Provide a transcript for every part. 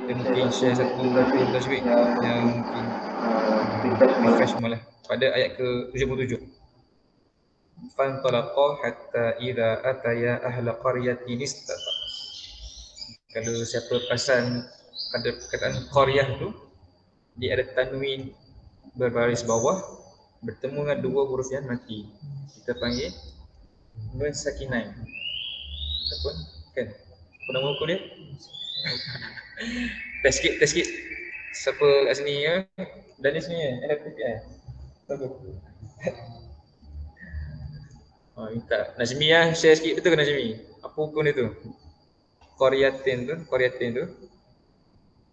kita mungkin share satu buku tajwid yang mungkin refresh malah pada ayat ke-77. Fantalaqa hatta idza ataya ahla qaryatin istata. Kalau siapa perasan ada perkataan qaryah tu dia ada tanwin berbaris bawah bertemu dengan dua huruf yang mati. Kita panggil nun sakinah. Ataupun kan? Apa nama buku dia? Test sikit. Siapa kat sini ya? Danis ni ya? Bagus. Minta Nazmi share sikit, betul ke Nazmi? Apa hukum dia tu? Qaryatin tu.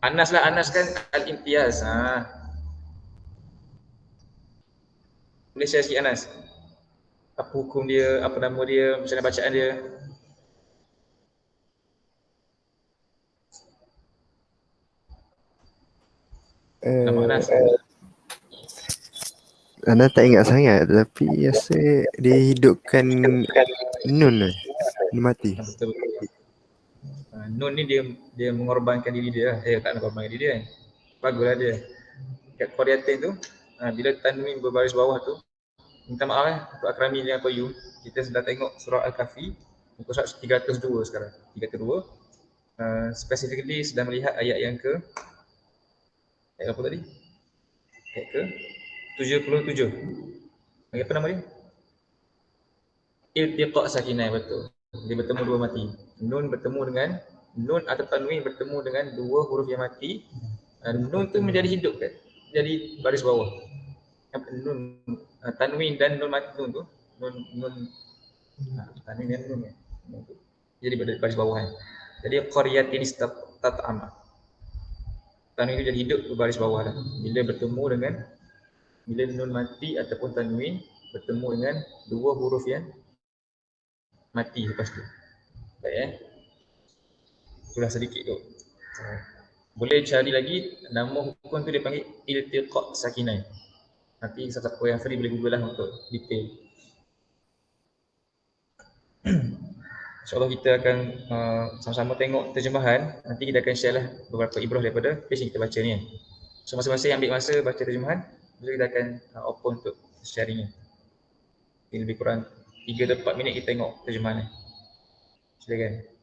Anas lah, Anas kan al-imtiaz. Boleh share sikit Anas? Apa hukum dia, apa nama dia, macam mana bacaan dia? Nama Anas. Anda tak ingat sangat, tapi rasa dia hidupkan nun lah. Dia mati. Betul. Nun ni dia mengorbankan diri dia. Tak mengorbankan diri dia. Baguslah dia. Kat Qaryatin tu, bila tanwin berbaris bawah tu, minta maaf untuk Akrami dan Toyu. Kita sedang tengok surah Al-Kahfi, muka surat 302 sekarang. 302. Specifically sedang melihat ayat yang ayat apa tadi? Ayat ke 77. Apa nama dia? Iltiqa sakinah, betul. Dia bertemu dua mati. Nun bertemu dengan nun atau tanwin bertemu dengan dua huruf yang mati. Nun tu menjadi hidup kan? Jadi baris bawah. Nun tanwin dan nun mati nun tu. Nun tanwin dan nun. Jadi baris bawah kan. Jadi qaryatin istata'ama. Tanwin itu jadi hidup baris bawah lah. Bila bertemu dengan bila nun mati ataupun tanwin bertemu dengan dua huruf yang mati lepas tu. Baik Itulah sedikit tu. Boleh cari lagi nama hukum tu dia panggil iltiqa sakinah. Nanti siapa yang free boleh Google lah untuk detail. InsyaAllah kita akan sama-sama tengok terjemahan. Nanti kita akan share lah beberapa ibrah daripada page yang kita baca ni. So masa-masa yang ambil masa baca terjemahan, kita akan open untuk sharing ni. Lebih kurang 3-4 minit kita tengok terjemahan ni. Silakan.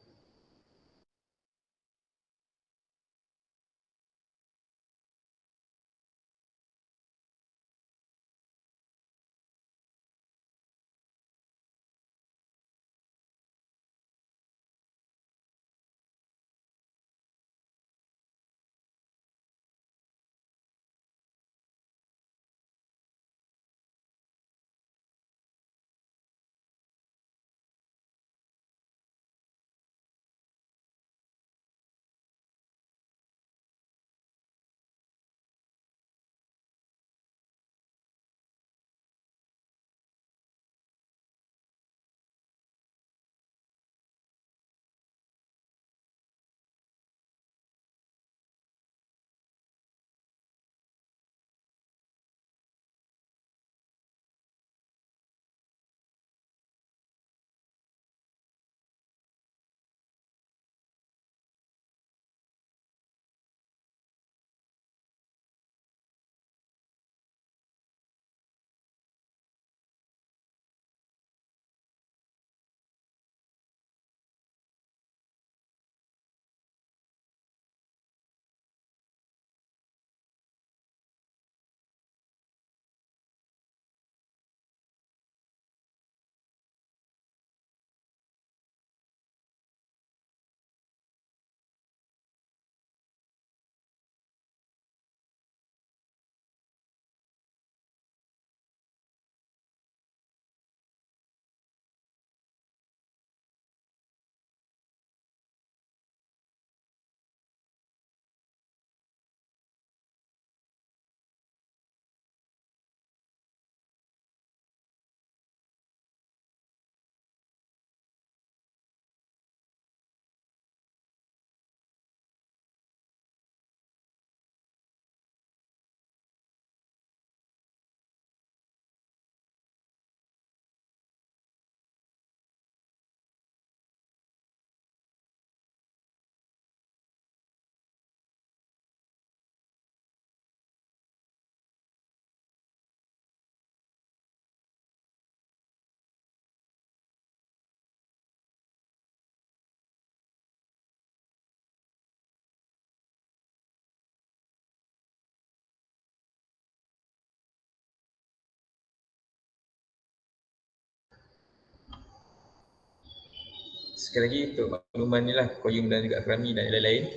sekali lagi untuk makluman ni lah Qayyum dan juga Akrami dan lain-lain,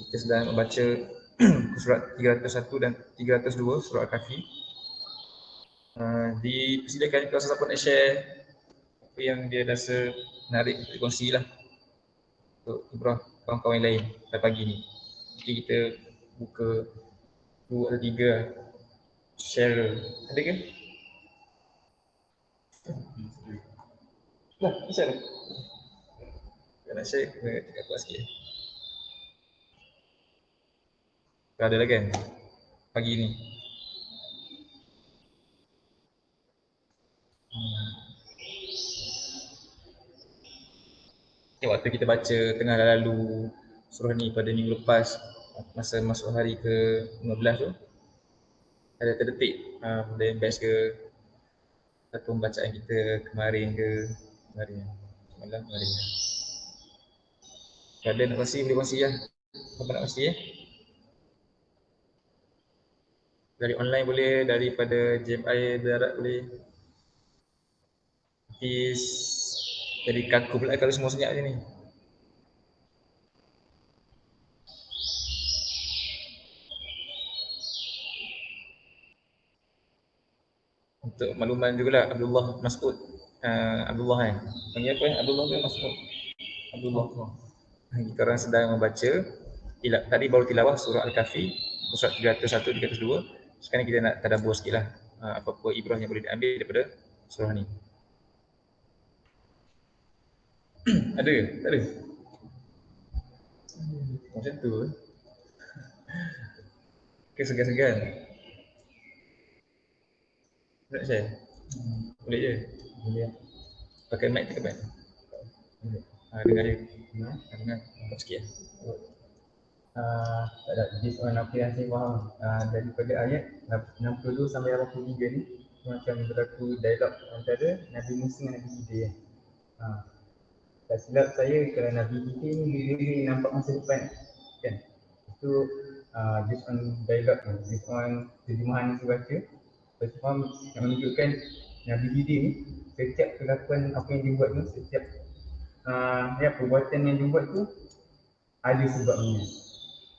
kita sedang membaca surat 301 dan 302 surah Al-Kahfi. Dipersilakan kalau siapa nak share apa yang dia rasa menarik untuk dikongsi lah untuk ibrah kawan-kawan yang lain pada pagi ni. Jadi kita buka 2 atau 3 share. Ada ke? Lah, bisa lah. Kalau nak share, kena cakap kuat sikit. Kalau ada lagi kan pagi ni. Waktu kita baca tengah lalu surah ni pada minggu lepas, masa masuk hari ke-15 tu, ada terdetik benda yang best ke atau pembacaan kita kemarin semalam. Kalau ada nak kongsi, boleh kongsi lah. Apa nak kongsi Dari online boleh, daripada JMI darat boleh. Jadi kaku pula kalau semua senyap je ni. Untuk makluman jugalah Abdullah Mas'ud. Abdullah kan. Panggil apa Abdullah ke Mas'ud? Abdullah. Kita orang sedang membaca tadi baru tilawah surah Al-Kahfi surat 301 302. Sekarang kita nak tadabbur sikitlah apa-apa ibrah yang boleh diambil daripada surah ni. Ada ke? Tak ada. Macam tu. Segan-segan. Nak share? Boleh je? Boleh. Pakai mic tu ke mic? Dengar dia. Dengar. Nampak sikit Tak ada. Based on apa yang saya faham daripada ayat 62 sampai 83 ni macam berlaku dialog antara Nabi Musa dengan Nabi Khidir. Tak silap saya kalau Nabi Khidir ni dia nampak masa depan kan. Itu based on dialog, based on terjemahan yang saya baca, saya faham yang menunjukkan Nabi Khidir ni setiap kelakuan apa yang dia buat tu, setiap perbuatan yang dia buat tu ada sebabnya.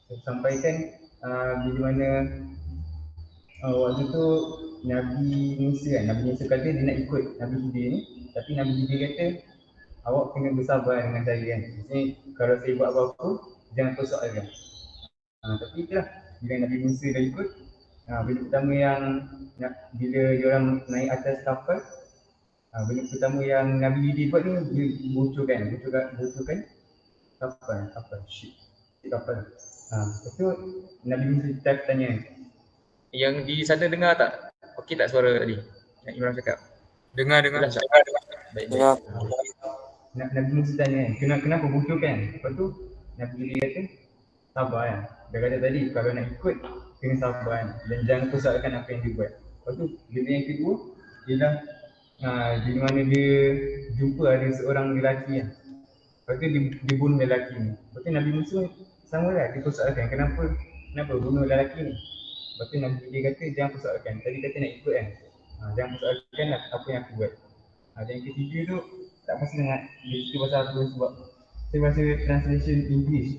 Saya sampaikan bila mana waktu tu Nabi Musa kata dia nak ikut Nabi Khidir ni, tapi Nabi Khidir kata awak kena bersabar dengan saya kan. Maksudnya kalau saya buat apa-apa jangan persoalkan. Tapi itulah bila Nabi Musa dah ikut, benda pertama yang bila diorang naik atas kapal, benda pertama yang Nabi Khidir buat ni dia bocorkan kapal. Lepas tu Nabi Musa tanya, yang di sana dengar tak? Okey tak suara tadi yang Imran cakap? Dengar. Baik. Nabi Musa tanya kenapa bocorkan? Lepas tu Nabi Khidir kata sabar kan. Dia kata tadi kalau nak ikut kena sabar kan, dan jangan persoalkan apa yang dia buat. Lepas tu benda yang kedua ialah di mana dia jumpa ada seorang lelaki kan. Lepas tu dia bunuh lelaki ni. Lepas tu Nabi Musa sama lah, dia persoalkan kenapa bunuh lelaki ni. Lepas tu Nabi dia kata jangan persoalkan, tadi kata nak ikut kan, jangan persoalkan lah apa yang aku buat. Dan yang ketiga tu tak pasti sangat dia cerita pasal apa sebab saya baca translation English.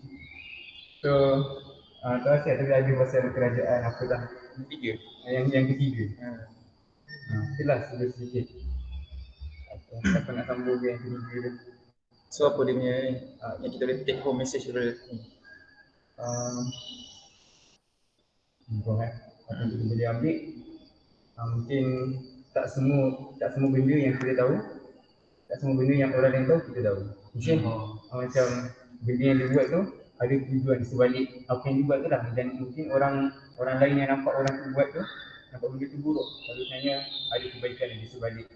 So tak rasa tapi ada pasal kerajaan apa dah yang ketiga. Itulah sedikit. Siapa nak sambung yang ketiga tu. So apa dia punya yang kita boleh take home message daripada ni? Apa yang kita boleh ambil, mungkin tak semua benda yang kita tahu, tak semua benda yang orang lain tahu kita tahu. Mungkin macam benda yang dia buat tu ada tujuan di sebalik apa yang dia buat tu lah. Dan mungkin orang lain yang nampak orang tu buat tu nampak benda tu buruk, tapi sebenarnya ada kebaikan di sebalik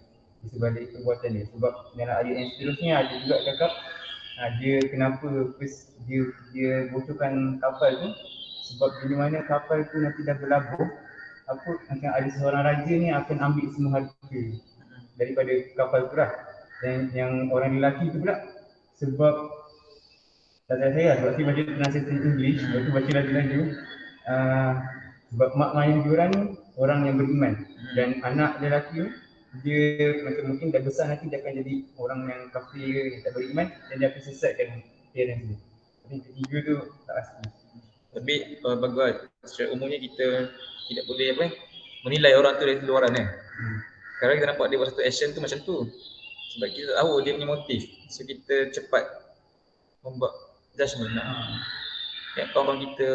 perbuatan dia. Sebab dalam ayat yang seterusnya ada juga cakap dia kenapa dia bocorkan kapal tu, sebab bila mana kapal tu nanti dah berlabuh, macam ada seorang raja ni akan ambil semua harta daripada kapal tu lah. Dan yang orang lelaki tu pula, sebab tak saya sebab saya baca translation English, lepas tu baca laju-laju, sebab mak ayah diorang ni orang yang beriman, dan anak lelaki ni dia macam mungkin dah besar nanti dia akan jadi orang yang kafir, yang tak beriman, dan dia akan sesatkan parents dia. Tapi ketiga tu tak pasti. Tapi bagus, secara umumnya kita tidak boleh menilai orang tu dari luaran kan. Sekarang kita nampak dia buat satu action tu macam tu, sebab kita tahu dia punya motif, so kita cepat membuat judgement. Kayak kawan kita,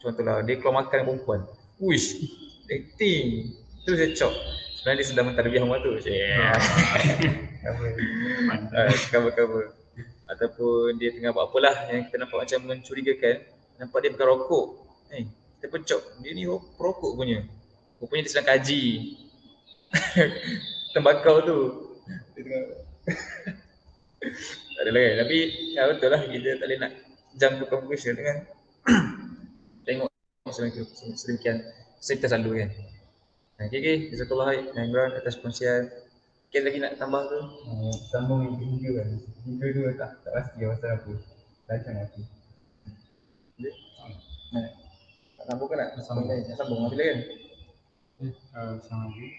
contohlah dia keluar makan dengan perempuan, wish, acting, terus dia cop, sebenarnya dia sedang mentarbiah orang tu. Cover. Ataupun dia tengah buat apalah yang kita nampak macam mencurigakan, nampak dia bukan rokok, kita pencop, dia ni perokok punya, rupanya dia sedang kaji tembakau tu. Dia tengah tak adalah kan, tapi betul lah, kita tak boleh nak jump to conclusion kan. Tengok sedemikian kita selalu kan. Okay, jazakallah Imran atas perkongsian. Okay, lagi nak tambah tu? Sambung yang ketiga kan. Ketiga tu tak pasti pasal apa. Rancang aku. Tak sambung kan nak? Sambung bila kan? Assalamualaikum.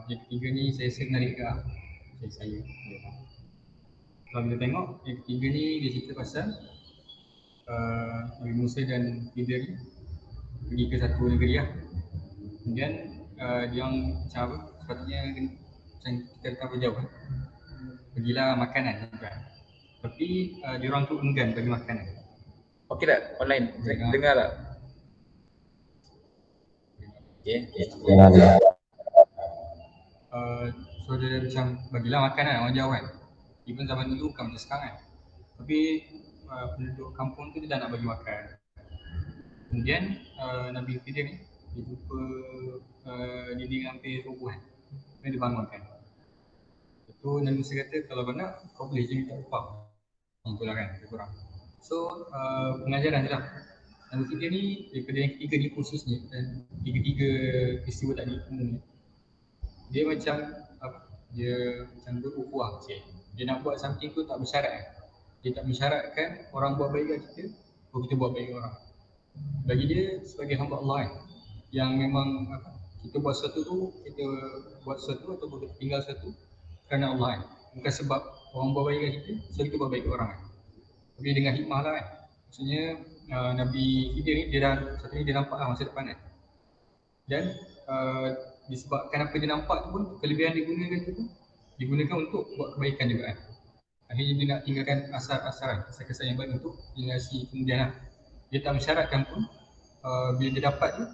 Yang ketiga ni saya rasa menarik ke saya. Kalau kita tengok yang ketiga ni dia cerita pasal Nabi Musa dan Khidir pergi ke satu negeri lah. Kemudian dia orang macam apa, sepatutnya macam kita letak berjauh kan, pergilah makanan kan. Tapi dia orang tu enggan bagi makanan. Okey tak? Online dengar tak? Okay. So dia macam bagilah makanan orang jauh kan. Even zaman dulu bukan macam sekarang kan. Tapi penduduk kampung tu dia dah nak bagi makan. Kemudian Nabi Khidir ni dia jumpa dinding hampir roboh kan. Kemudian dia bangunkan. Itu Nabi Musa kata, kalau kau nak kau boleh je minta upah. Itulah kan, lebih kurang. So pengajaran je lah. Nabi Khidir ni daripada yang ketiga ni khususnya, dan tiga-tiga peristiwa tadi umumnya, dia macam dia macam berukhuwah sikit. Dia nak buat something tu tak bersyarat. Dia tak mensyaratkan orang buat baik kat kita, kita buat baik kat orang. Bagi dia sebagai hamba Allah kan, yang memang kita buat sesuatu tu, kita buat sesuatu atau kita tinggal sesuatu kerana Allah kan. Bukan sebab orang buat baik kat kita, so kita buat baik kat orang kan. Tapi dengan hikmah lah kan. Maksudnya Nabi Khidir ni dia nampak lah masa depan kan. Dan disebabkan apa dia nampak tu pun, kelebihan dia gunakan tu digunakan untuk buat kebaikan juga kan. Akhirnya dia nak tinggalkan asar-asar, kesan-kesan yang baik untuk generasi kemudian lah. Dia tak mensyaratkan pun bila dia dapat tu,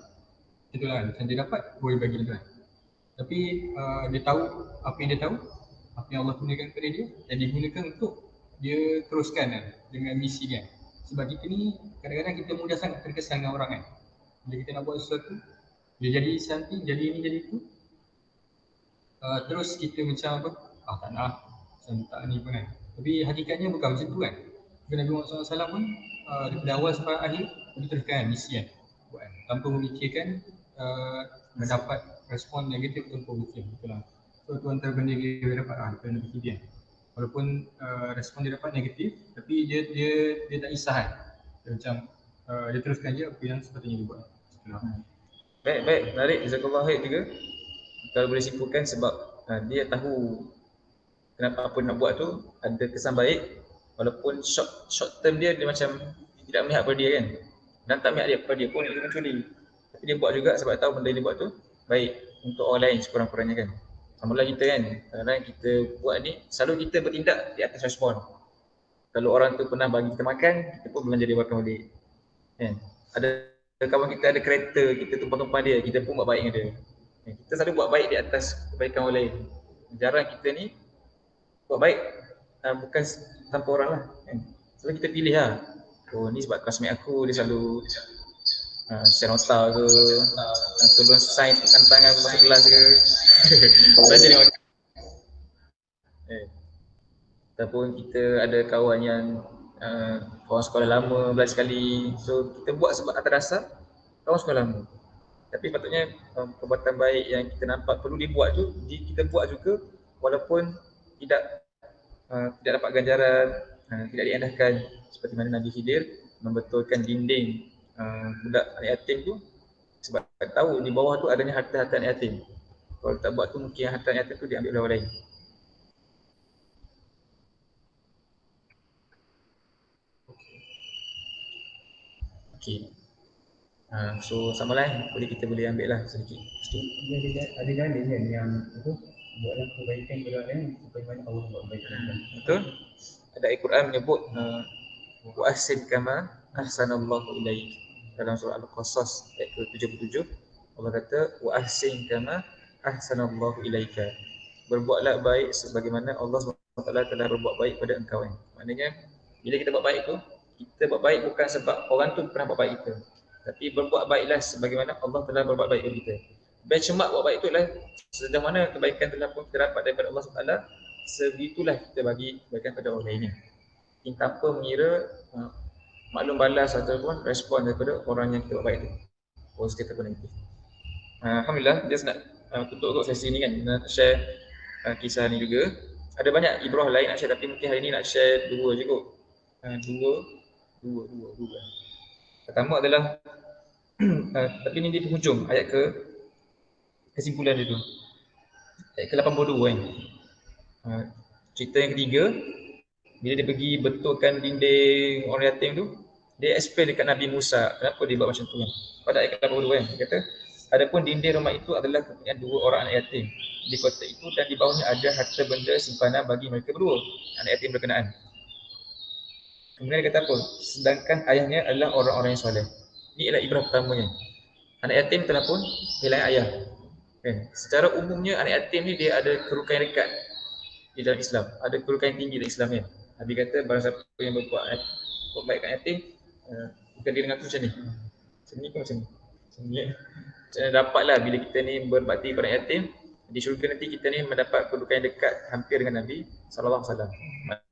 itulah macam dia dapat boleh bagi juga. Tapi dia tahu apa yang dia tahu, apa yang Allah gunakan kepada dia, dan dia gunakan untuk dia teruskan kan, dengan misi dia. Sebab kita ni kadang-kadang kita mudah sangat terkesan dengan orang kan. Bila kita nak buat sesuatu, dia jadi something, jadi ini, jadi itu, terus kita macam apa, tak nak, macam tak ni pun kan. Tapi hakikatnya bukan macam tu kan. Nabi Muhammad SAW pun daripada awal sampai akhir dia teruskan misi kan, buat kan, tanpa memikirkan mendapat respon negatif tanpa memikir. Itulah. So tu antara benda dia dapat daripada Nabi Khidir. Walaupun respon dia dapat negatif, tapi dia tak isah kan. Dia macam dia teruskan je apa yang sepatutnya dia buat. Itulah. Baik, menarik. Jazakallah khair juga. Kalau boleh simpulkan sebab dia tahu kenapa apa nak buat tu ada kesan baik, walaupun short term dia macam tidak memihak pada dia kan, dan tak memihak pada dia pun dia mencuri, tapi dia buat juga sebab tahu benda yang dia buat tu baik untuk orang lain sekurang-kurangnya kan. Sama lah kita kan, kadang-kadang kita buat ni selalu kita bertindak di atas respon. Kalau orang tu pernah bagi kita makan, kita pun belanja dia makan balik kan. Ada kawan kita ada kereta, kita tumpang-tumpang dia, kita pun buat baik dengan dia. Kita selalu buat baik di atas kebaikan orang lain. Jarang kita ni buat baik bukan tanpa orang lah kan. Selalu kita pilih lah, oh ni sebab classmate aku, dia selalu share nota ke, tolong sign tekan tangan masuk kelas ke. Belanja dia makan. Ataupun kita ada kawan yang kawan sekolah lama belajar sekali, so kita buat sebab atas dasar kawan sekolah lama. Tapi patutnya perbuatan baik yang kita nampak perlu dibuat tu kita buat juga, walaupun tidak dapat ganjaran, tidak diandahkan. Seperti mana Nabi Khidir membetulkan dinding budak anak yatim tu sebab tahu di bawah tu adanya harta-harta anak yatim. Kalau tak buat tu mungkin harta anak yatim tu diambil oleh orang lain. Okey. So sama lah, kita boleh ambil lah sedikit. Dia ada dalil kan yang apa buatlah kebaikan kepada orang lain supaya mana Allah buat kebaikan. Betul? Ada Al-Quran menyebut wa ahsin kama ahsanallahu ilaik. Dalam surah Al-Qasas ayat ke-77 Allah kata wa ahsin kama ahsanallahu ilaika. Berbuatlah baik sebagaimana Allah SWT telah berbuat baik pada engkau. Maknanya bila kita buat baik tu, kita buat baik bukan sebab orang tu pernah buat baik kita, tapi berbuat baiklah sebagaimana Allah telah berbuat baik kepada kita. Benchmark buat baik tu adalah sejauh mana kebaikan telah pun kita dapat daripada Allah SWT, segitulah kita bagi kebaikan kepada orang lainnya. Tanpa mengira maklum balas ataupun respon daripada orang yang kita buat baik tu, positif ataupun negatif. Alhamdulillah, just nak tutup sesi ni kan, nak share kisah ni juga. Ada banyak ibrah lain nak share, tapi mungkin hari ni nak share dua je kot. Dua. Pertama adalah tapi ni di penghujung ayat kesimpulan dia tu. Ayat ke-82 kan. Cerita yang ketiga, bila dia pergi betulkan dinding orang yatim tu, dia explain dekat Nabi Musa kenapa dia buat macam tu kan. Pada ayat ke-82 kan, dia kata adapun dinding rumah itu adalah kepunyaan dua orang anak yatim di kota itu, dan di bawahnya ada harta benda simpanan bagi mereka berdua, anak yatim berkenaan. Kemudian dia kata apa? Sedangkan ayahnya adalah orang-orang yang soleh. Ini adalah ibrah pertamanya. Anak yatim telah pun kehilangan ayah. Okay. Secara umumnya anak yatim ni dia ada kedudukan yang dekat di dalam Islam. Ada kedudukan yang tinggi dalam Islam kan. Nabi kata barang siapa yang berbuat baik kat yatim, bukan dia dengan tu macam ni. Macam ni ke macam ni? Macam ni. Macam mana dapatlah bila kita ni berbakti pada yatim, di syurga nanti kita ni mendapat kedudukan yang dekat hampir dengan Nabi SAW.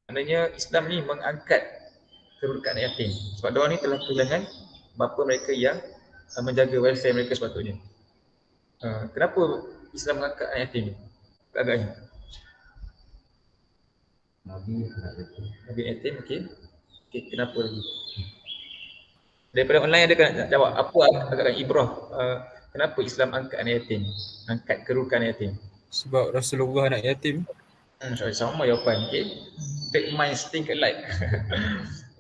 Maknanya Islam ni mengangkat kedudukan anak yatim. Sebab diorang ni telah kehilangan bapa mereka yang menjaga welfare mereka sepatutnya. Kenapa Islam mengangkat anak yatim ni? Agaknya Nabi yatim, okey. Kenapa lagi? Daripada online ada kan nak jawab apa agaknya ibrah kenapa Islam angkat anak yatim? Angkat kedudukan anak yatim. Sebab Rasulullah anak yatim. Sama jawapan, okey. Big minds think alike.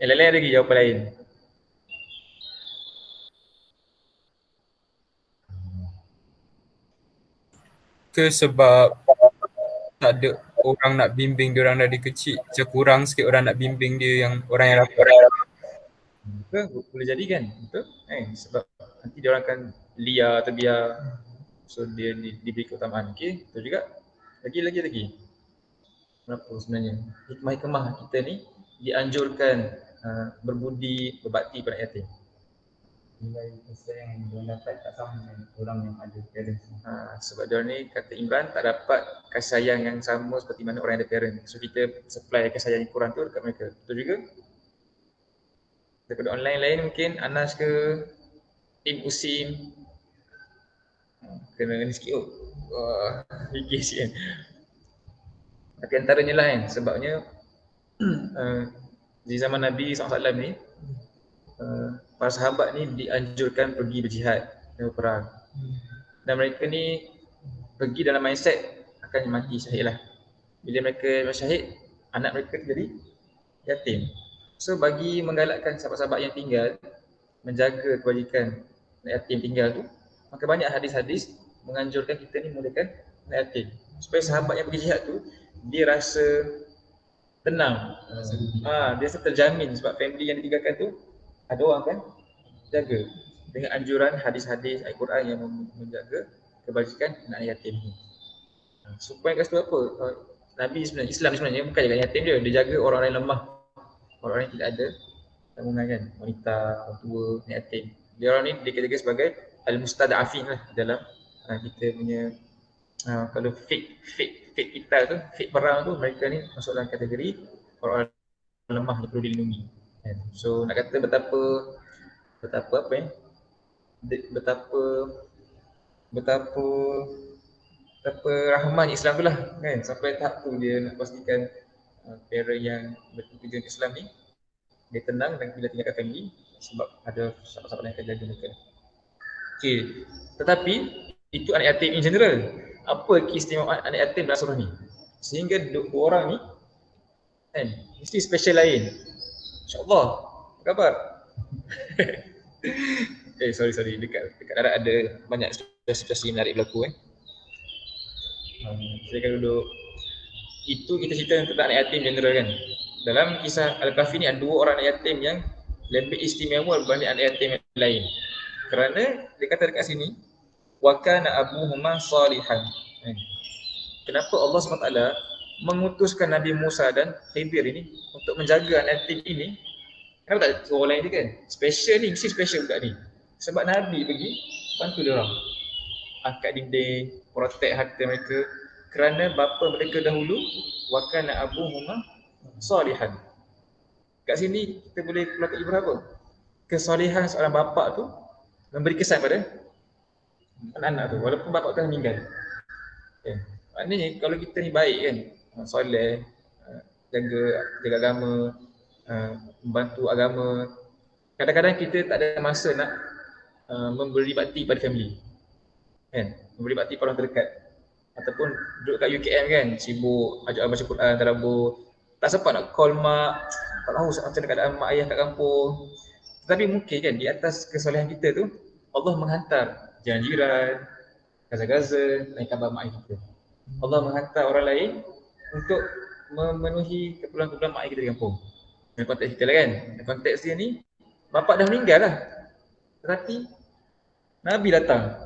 Yang lain ada lagi jawapan lain. Ke sebab tak ada orang nak bimbing dia orang dari kecil, macam kurang sikit orang nak bimbing dia, yang orang yang rapat. Boleh jadi kan, betul? Sebab nanti dia orang akan liar atau biar, so dia diberi keutamaan. Okey, betul juga. Lagi. Kenapa sebenarnya hikmah-hikmah kita ni dianjurkan berbudi, berbakti pada yatim? Nilai kasih yang dia dapat tak sama dengan orang yang ada parents. Sebab dia ni kata Imran tak dapat kasih sayang yang sama seperti mana orang yang ada parent. So kita supply kasih sayang yang kurang tu dekat mereka. Betul juga. Daripada online lain mungkin Anas ke Tim Usim kena ni sikit fikir sikit kan. Tapi antaranya lah kan, sebabnya di zaman Nabi SAW ni para sahabat ni dianjurkan pergi berjihad dan berperang. Dan mereka ni pergi dalam mindset akan mati syahid lah. Bila mereka syahid, anak mereka jadi yatim. So bagi menggalakkan sahabat-sahabat yang tinggal menjaga kebajikan anak yatim tinggal tu, maka banyak hadis-hadis menganjurkan kita ni mulakan anak yatim. Supaya sahabat yang pergi jihad tu dia rasa tenang. Dia rasa terjamin sebab family yang ditinggalkan tu ada orang kan jaga, dengan anjuran hadis-hadis Al-Quran yang menjaga kebajikan anak yatim ni. So poin kat situ apa? Nabi sebenarnya, Islam sebenarnya bukan jaga yatim dia jaga orang-orang yang lemah, orang-orang yang tidak ada tanggungan kan, wanita, orang tua, anak yatim. Dia orang ni dikatakan sebagai al-mustada'afin lah dalam kita punya kalau fake kita tu, fake perang tu, mereka ni masuk dalam kategori orang lemah yang perlu dilindungi. So nak kata betapa rahman Islam tu lah kan, sampai tahap tu dia nak pastikan parent yang bertujuan Islam ni dia tenang dan bila tinggalkan family sebab ada sahabat-sahabat yang akan jaga mereka. Okey, tetapi itu anak yatim in general. apa keistimewaan anak yatim dalam surah ni. Sehingga dua orang ni kan mesti special lain. InsyaAllah. Apa khabar? Sorry. Dekat darat ada banyak situasi menarik berlaku Silakan duduk. Itu kita cerita tentang anak yatim general kan. Dalam kisah Al-Kahfi ni ada dua orang anak yatim yang lebih istimewa berbanding anak yatim yang lain. Kerana dia kata dekat sini wa kana abuhuma salihan. Kenapa Allah SWT mengutuskan Nabi Musa dan Khidir ini untuk menjaga anak yatim ini? Kenapa tak orang lain je kan? Special ni, mesti special budak ni. Sebab Nabi pergi bantu dia orang. Angkat dinding, protect harta mereka. Kerana bapa mereka dahulu wa kana abuhuma salihan. Kat sini kita boleh keluar ibrah apa? Kesalihan seorang bapa tu memberi kesan pada anak-anak tu walaupun bapa tu dah meninggal. Maknanya kalau kita ni baik kan, soleh, jaga agama, membantu agama, kadang-kadang kita tak ada masa nak memberi bakti pada family kan, memberi bakti pada orang terdekat. Ataupun duduk kat UKM kan, sibuk ajak baca Quran, tadabbur, tak sempat nak call mak, tak tahu macam mana keadaan mak ayah kat kampung. Tetapi mungkin kan di atas kesolehan kita tu Allah menghantar jiran-jiran, gaza-gaza, dan khabar mak ayah kita. Allah menghantar orang lain untuk memenuhi keperluan-keperluan mak ayah kita di kampung. Dalam konteks kita lah kan, dalam konteks dia ni bapak dah meninggal lah, tetapi Nabi datang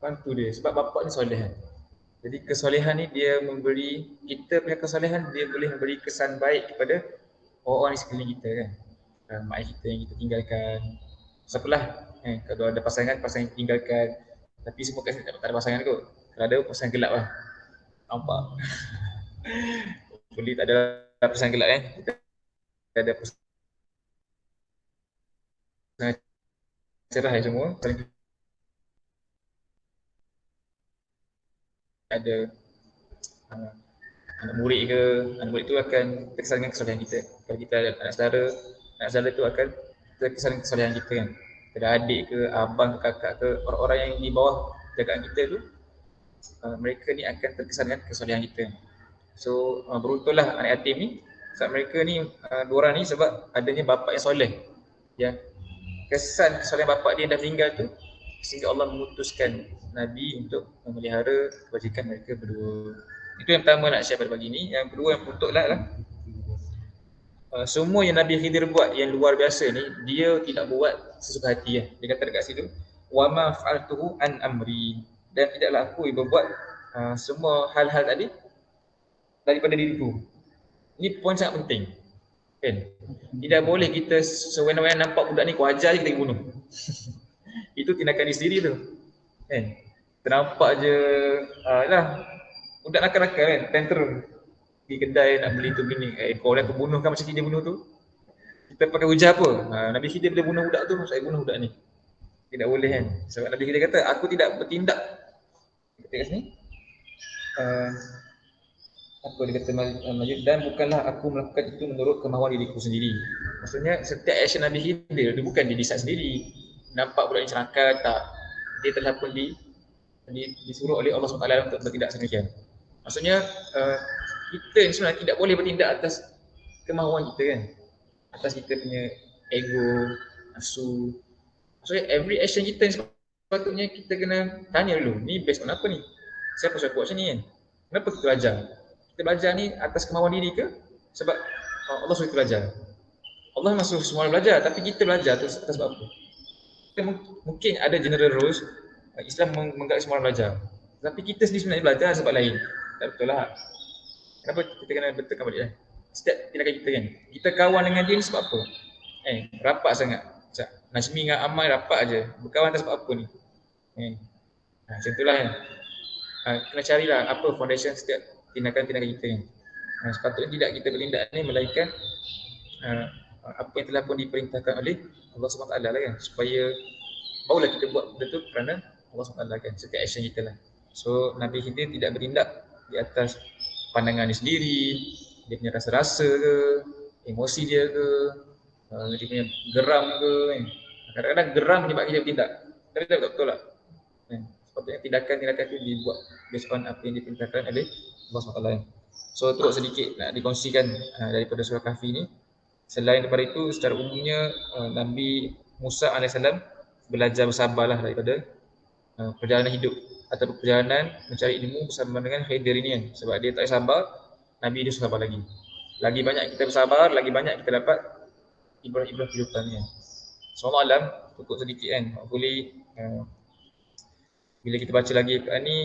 bantu dia sebab bapak ni soleh kan. Jadi kesolehan ni dia memberi, kita punya kesolehan dia boleh memberi kesan baik kepada orang-orang di sekeliling kita kan. Mak ayah kita yang kita tinggalkan, siapalah kalau ada pasangan yang tinggalkan. Tapi semua kat sini tak ada pasangan kot. Kalau ada pasangan gelap lah, nampak. Boleh tak ada pasangan gelap kita ada pasangan cerah semua. Ada anak murid ke, anak murid tu akan terkesan dengan kesolehan kita. Kalau kita ada anak saudara tu akan terkesan dengan kesolehan kita kan. Ada adik ke, abang ke, kakak ke, orang-orang yang di bawah jagaan kita tu, mereka ni akan terkesan dengan kesolehan kita. So beruntunglah anak yatim ni, sebab mereka ni dua orang ni sebab adanya bapa yang soleh. Ya, kesan kesolehan bapa dia yang dah meninggal tu, sehingga Allah memutuskan Nabi untuk memelihara kebajikan mereka berdua. Itu yang pertama nak share pada pagi ni. Yang kedua yang putuklah lah, semua yang Nabi Khidir buat yang luar biasa ni, dia tidak buat sesuka hati ya. Dia kata dekat situ, wa ma fa'altuhu an amri, dan tidaklah aku berbuat semua hal-hal tadi daripada diriku. Ini poin sangat penting kan. Tidak boleh kita sewenang-wenang nampak budak ni ku ajar je kita bunuh. Itu tindakan diri sendiri tu kan. Ternampak je lah budak nakal-nakal kan, tantrum di kedai nak beli tu bini, kau dah aku bunuh kan macam dia bunuh tu. Kita pakai hujah apa? Nabi Khidir boleh bunuh budak tu, saya bunuh budak ni. Tidak boleh kan. Sebab Nabi Khidir kata aku tidak bertindak. Kata kat sini apa dia kata Majid, dan bukanlah aku melakukan itu menurut kemahuan diriku sendiri. Maksudnya setiap action Nabi Khidir dia bukan dia decide sendiri. Nampak budak ni celaka tak, dia telah pun disuruh oleh Allah SWT untuk bertindak sedemikian. Maksudnya kita ni sebenarnya tidak boleh bertindak atas kemahuan kita kan, atas kita punya ego, nafsu. Maksudnya every action kita ni sepatutnya kita kena tanya dulu, ni based on apa ni? Siapa suruh buat macam ni kan? Kenapa kita belajar? Kita belajar ni atas kemahuan diri ke sebab Allah suruh kita belajar? Allah memang suruh semua belajar, tapi kita belajar tu atas sebab apa? Kita mungkin ada general rules, Islam menggalak semua orang belajar, tapi kita sendiri sebenarnya belajar sebab lain. Tak betul lah. Kenapa kita kena betulkan balik setiap tindakan kita kan? Kita kawan dengan dia ni sebab apa? Rapat sangat. Nazmi dengan Amal rapat aje. Berkawan tak sebab apa ni? Macam itulah kan. Kena carilah apa foundation setiap tindakan-tindakan kita ni. Sepatutnya tidak kita bertindak ni melainkan apa yang telah pun diperintahkan oleh Allah SWT lah kan, supaya barulah kita buat benda tu kerana Allah SWT kan, setiap action kita lah. So Nabi Khidir tidak bertindak di atas pandangan dia sendiri, dia punya rasa-rasa ke, emosi dia ke, dia punya geram ke kan. Kadang-kadang geram menyebabkan dia bertindak, tapi tak betul lah kan. Sepatutnya tindakan-tindakan itu dibuat based on apa yang diperintahkan oleh Allah SWT. So terus sedikit nak dikongsikan daripada surah Kahfi ni. Selain daripada itu, secara umumnya Nabi Musa AS belajar bersabarlah daripada perjalanan hidup atau perjalanan mencari ilmu bersama dengan Khidir ini kan. Sebab dia tak sabar, Nabi dia sabar lagi. Lagi banyak kita bersabar, lagi banyak kita dapat ibrah-ibrah kehidupan ni kan. Semoga alam, cukup sedikit kan. Hopefully bila kita baca lagi Quran ni,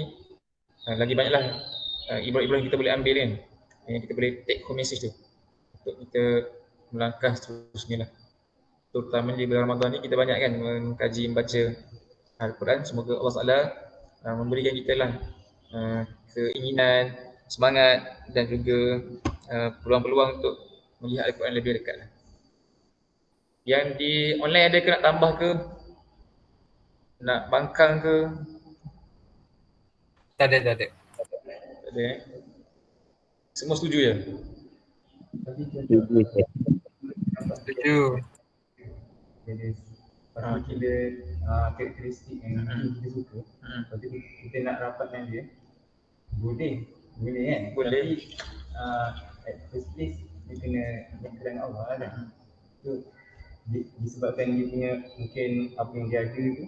lagi banyaklah ibrah-ibrah yang kita boleh ambil kan. Yang kita boleh take home message tu untuk kita melangkah seterusnya lah. Terutama di bulan Ramadan ni kita banyak kan mengkaji, membaca Al-Quran. Semoga Allah Ta'ala memberikan kita lah keinginan, semangat dan juga peluang-peluang untuk melihat Al-Quran lebih dekat lah. Yang di online ada ke nak tambah ke? Nak bangkang ke? Tak ada. Tak ada Semua setuju je? Tapi contoh Setuju. jadi particular karakteristik yang kita suka, lepas tu kita nak rapatkan dia, boleh kan? Boleh. Tapi at first place dia kena kerana Allah kan. So disebabkan dia punya mungkin apa yang dia ada tu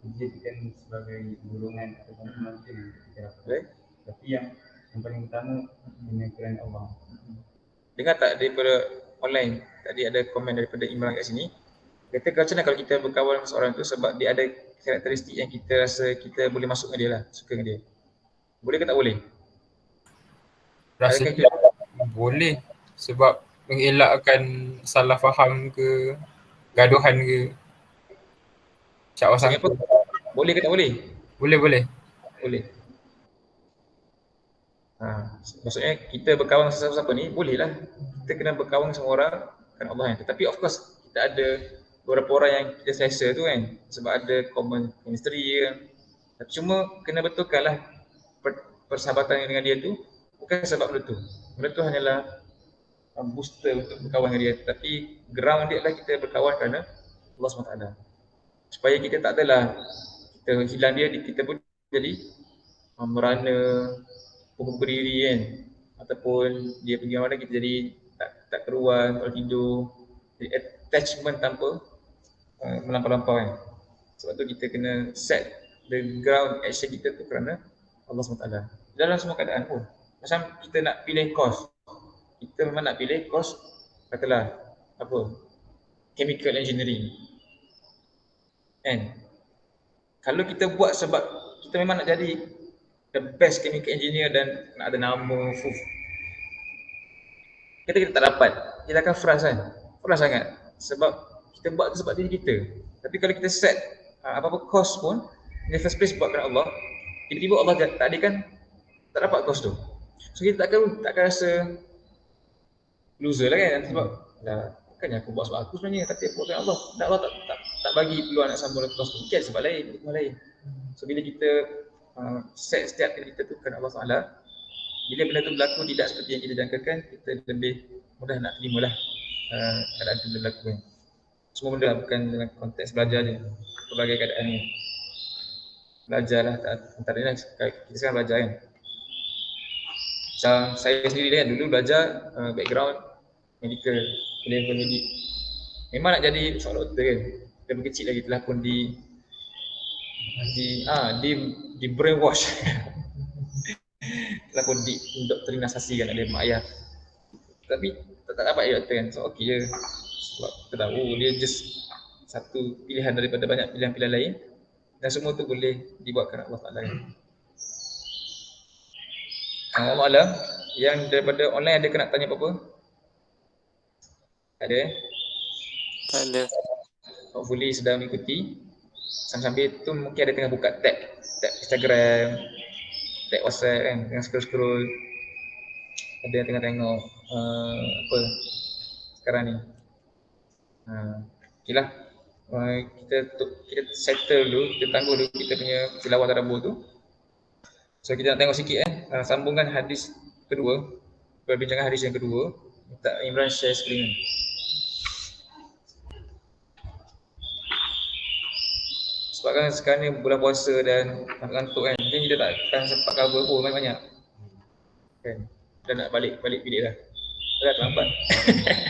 dijadikan sebagai dorongan ataupun kemampuan untuk kita rapatkan. Tapi yang paling utama kena kerana Allah. Dengar tak daripada online, tadi ada komen daripada Imran kat sini. Kata macam mana kalau kita berkawan dengan seorang tu sebab dia ada karakteristik yang kita rasa kita boleh masuk dengan dia lah, suka dengan dia. Boleh ke tak boleh? Rasanya boleh sebab mengelakkan salah faham ke, gaduhan ke. Cak Maksudnya wasang apa? Boleh ke tak boleh? boleh. Boleh. Maksudnya kita berkawan dengan siapa-siapa ni, boleh lah. Kita kena berkawan dengan semua orang kerana Allah kan. Tetapi of course kita ada beberapa orang yang kita selesa tu kan. Sebab ada common chemistry kan. Cuma kena betulkan lah persahabatan dengan dia tu bukan sebab benda tu. Benda tu hanyalah booster untuk berkawan dengan dia. Tapi ground dia adalah kita berkawan kerana Allah SWT. Supaya kita tak adalah kita hilang dia, kita pun jadi merana, pukul berdiri kan. Ataupun dia pergi mana kita jadi tak keruan, tak tidur. Jadi attachment tanpa melampau-lampau kan. Sebab tu kita kena set the ground action kita tu kerana Allah SWT. Dalam semua keadaan pun. Macam kita nak pilih course. Kita memang nak pilih course, katalah apa? Chemical engineering. Kan? Kalau kita buat sebab kita memang nak jadi the best chemical engineer dan nak ada nama, kita tak dapat. Kita akan frust kan? Frust sangat. Sebab kita buat tu sebab diri kita. Tapi kalau kita set apa-apa course pun, in the first place buat kerana Allah, tiba-tiba Allah takdirkan tak dapat course tu. So kita takkan rasa loser lah kan? Sebab bukannya aku buat sebab aku sebenarnya, tapi aku buat kerana Allah. Dan Allah tak bagi peluang nak sambung course tu. Mungkin sebab lain, hikmah lain. So bila kita set setiap kali kita tu kerana Allah SWT, bila benda tu berlaku tidak seperti yang kita jangkakan, kita lebih mudah nak terima lah keadaan tu berlaku kan. Semua benda lah, bukan dalam konteks belajar je. Pelbagai keadaan ni. Belajar lah, antaranya kita sekarang belajar kan. Macam saya sendiri kan, dulu belajar background medical, level medik. Memang nak jadi seorang doktor kan. Lebih kecil lagi telah pun di brainwash. Telah pun indoktrinisasi kan oleh mak ayah. Tapi tak dapat jadi doktor kan. So okey je. Sebab kita tahu dia just satu pilihan daripada banyak pilihan-pilihan lain. Dan semua tu boleh dibuat kerana Allah Ta'ala kan. Allah Alam, yang daripada online ada kena tanya apa-apa? Ada Tak ada. Hopefully sedang mengikuti. Sambil tu mungkin ada tengah buka tab Instagram, tab WhatsApp kan, tengah scroll-scroll. Ada yang tengah tengok apa sekarang ni. Okay lah. Kita settle dulu, kita tangguh dulu kita punya tilawah tadabbur tu. So kita nak tengok sikit sambungan hadis kedua, perbincangan hadis yang kedua. Minta Imran share screen. Sebab kan sekarang ni bulan puasa dan ngantuk kan. Mungkin kita tak akan sempat cover pun banyak-banyak. Kan. Dan nak balik bilik dah. Dah terlambat.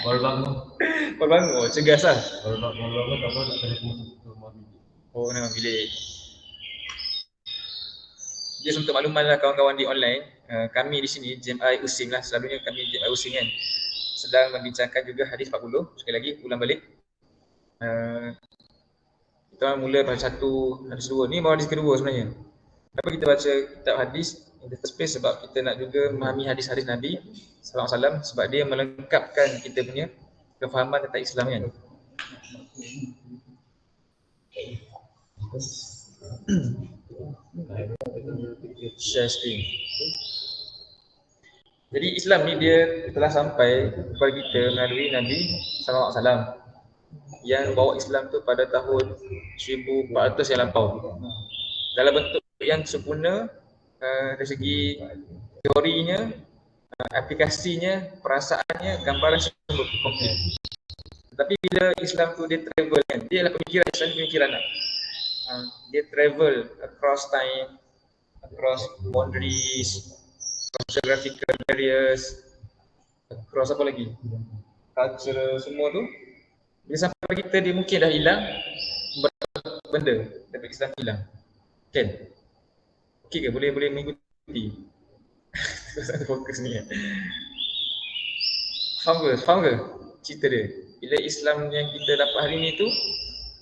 Baru bangun. Baru bangun, cegas lah. Baru bangun tak tahu nak kena masuk ke rumah bilik. Oh, memang bilik. Just untuk makluman lah kawan-kawan di online, kami di sini JMI Using lah, selalunya kami JMI Using kan sedang membincangkan juga hadis 40. Sekali lagi ulang balik, kita orang mula pada 1 hadis 2. Ni baru hadis kedua sebenarnya. Kenapa kita baca kitab hadis in the first place? Sebab kita nak juga memahami hadis-hadis Nabi sallallahu alaihi wasallam, sebab dia melengkapkan kita punya kefahaman tentang Islam kan. Share screen. Jadi Islam ni dia telah sampai kepada kita melalui Nabi sallallahu alaihi wasallam yang bawa Islam tu pada tahun 1400 yang lampau. Dalam bentuk yang sempurna dari segi teorinya, aplikasinya, perasaannya, gambaran semua komplit. Tapi bila Islam tu dia travel kan, dia adalah pemikiran Islam, pemikiran nak. Dia travel across time, across boundaries, across geographical barriers, across apa lagi? Culture, semua tu. Bila sampai pada kita, dia mungkin dah hilang beberapa benda daripada Islam hilang. Kan? Okey ke? Boleh mengikuti? Fokus ni kan? Faham ke cerita dia? Bila Islam yang kita dapat hari ni tu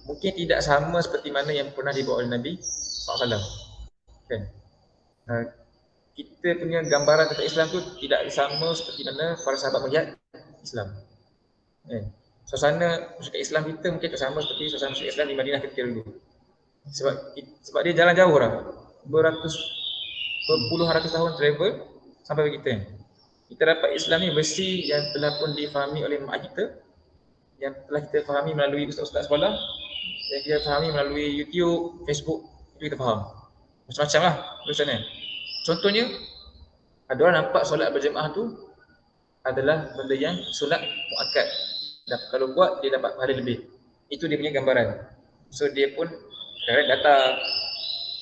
mungkin tidak sama seperti mana yang pernah dibawa oleh Nabi SAW. Kan? Kita punya gambaran tentang Islam tu tidak sama seperti mana para sahabat melihat Islam. Kan? Suasana masyarakat Islam kita mungkin tak sama seperti suasana masyarakat Islam di Madinah ketika dulu. Sebab dia jalan jauh lah. Berpuluh ratus tahun travel sampai ke kita. Kita dapat Islam ni versi yang telah pun difahami oleh mak kita, yang telah kita fahami melalui ustaz-ustaz sekolah, yang kita fahami melalui YouTube, Facebook, itu kita faham. Macam-macam lah tulisannya. Contohnya, ada orang nampak solat berjemaah tu adalah benda yang sunat muakkad. Dan kalau buat, dia dapat pahala lebih. Itu dia punya gambaran. So dia pun kadang datang,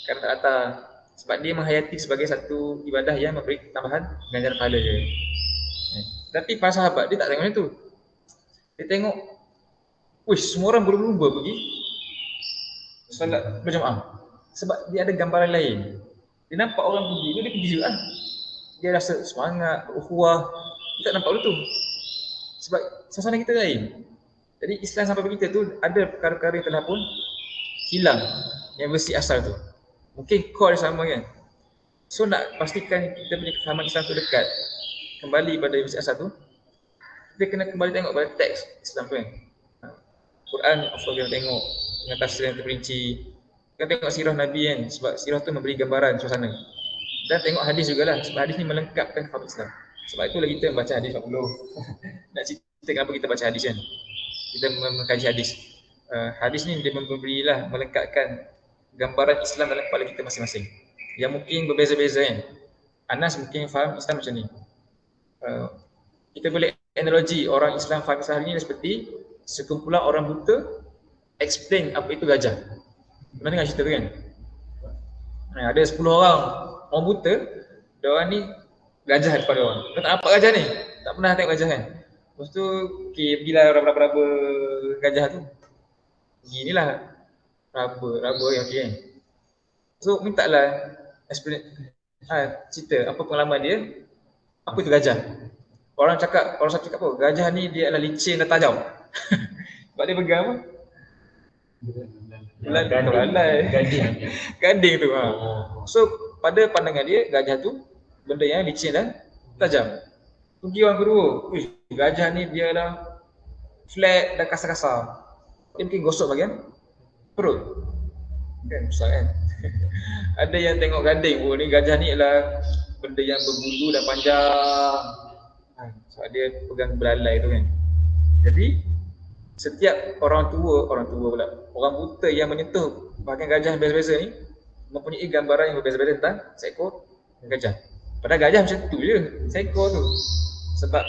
kadang tak datang. Sebab dia menghayati sebagai satu ibadah yang memberi tambahan ganjaran pahala je. Tapi para sahabat, dia tak tengok itu. Dia tengok, wish, semua orang berlumba pergi solat berjemaah. Sebab dia ada gambaran lain. Dia nampak orang pergi, dia pergi juga kan. Dia rasa semangat, ukhuwah. Dia tak nampak betul tu. Sebab suasana kita lain. Jadi Islam sampai kita tu ada perkara-perkara yang telah pun hilang yang versi asal tu. Mungkin core dia sama kan. So nak pastikan kita punya kefahaman Islam tu dekat, kembali pada versi asal tu, kita kena kembali tengok pada teks Islam tu kan. Quran of course kita tengok dengan tafsir yang terperinci. Kita tengok sirah Nabi kan, sebab sirah tu memberi gambaran suasana. Dan tengok hadis jugalah, sebab hadis ni melengkapkan kefahaman Islam. Sebab itulah kita membaca hadis 40. Nak cerita kenapa kita baca hadis kan. Kita mengkaji hadis. Hadis ni dia memberilah, melengkapkan gambaran Islam dalam kepala kita masing-masing. Yang mungkin berbeza-beza kan. Anas mungkin faham Islam macam ni. Kita boleh analogi orang Islam faham Islam hari ni seperti sekumpulan orang buta explain apa itu gajah. Pernah dengar cerita tu kan? Ada 10 orang buta, dia orang ni gajah depan dia orang. Kau tak nampak gajah ni? Tak pernah tengok gajah kan? Lepas tu, pergilah raba-raba gajah tu. Ginilah raba yang okey kan. So, mintalah explain, cerita apa pengalaman dia, apa itu gajah. Orang cakap apa? Gajah ni dia adalah licin dan tajam. Sebab dia pegang apa? Gading tu. So, pada pandangan dia, gajah tu benda yang licin dan tajam. Pergi orang kedua, gajah ni dia dah flat dan kasar-kasar. Dia mungkin gosok bahagian perut. Kan besar kan? Ada yang tengok gading, ni gajah ni adalah benda yang berbulu dan panjang. Sebab dia pegang belalai tu kan. Jadi setiap orang tua pula, orang buta yang menyentuh bahagian gajah yang biasa-biasa ni mempunyai gambaran yang berbeza-beza tentang seekor gajah. Padahal gajah macam tu je, seekor tu. Sebab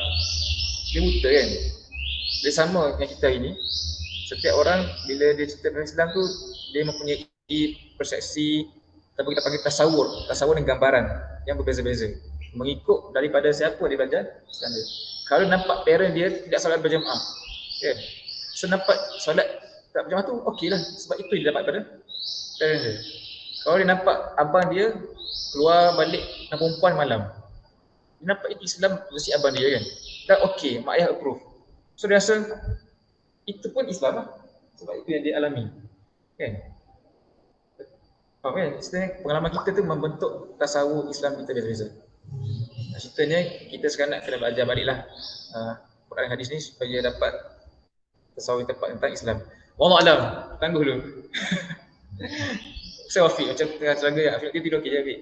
dia buta kan. Dia sama dengan kita ini. Setiap orang bila dia cerita tentang Islam tu, dia mempunyai persepsi atau kita panggil tasawur dan gambaran yang berbeza-beza mengikut daripada siapa dia belajar Islam dia. Kalau nampak parent dia tidak solat berjemaah, okay. So nampak solat tak berjemaah tu okeylah, sebab itu dia dapat pada parent dia. Kalau dia nampak abang dia keluar balik dengan perempuan malam, dia nampak itu Islam versi abang dia kan, dah okey, mak ayah approve. So dia rasa itu pun Islam lah, sebab itu yang dia alami kan. Faham kan? Sebenarnya pengalaman kita tu membentuk tasawur Islam kita beza-beza. Ceritanya kita sekarang nak kena belajar baliklah Quran hadis ni supaya dapat tasawur yang tepat tentang Islam. Wallahu alam, tangguh dulu. Saya Afiq macam tengah teraga ya, Afiq tidur okey je Afiq.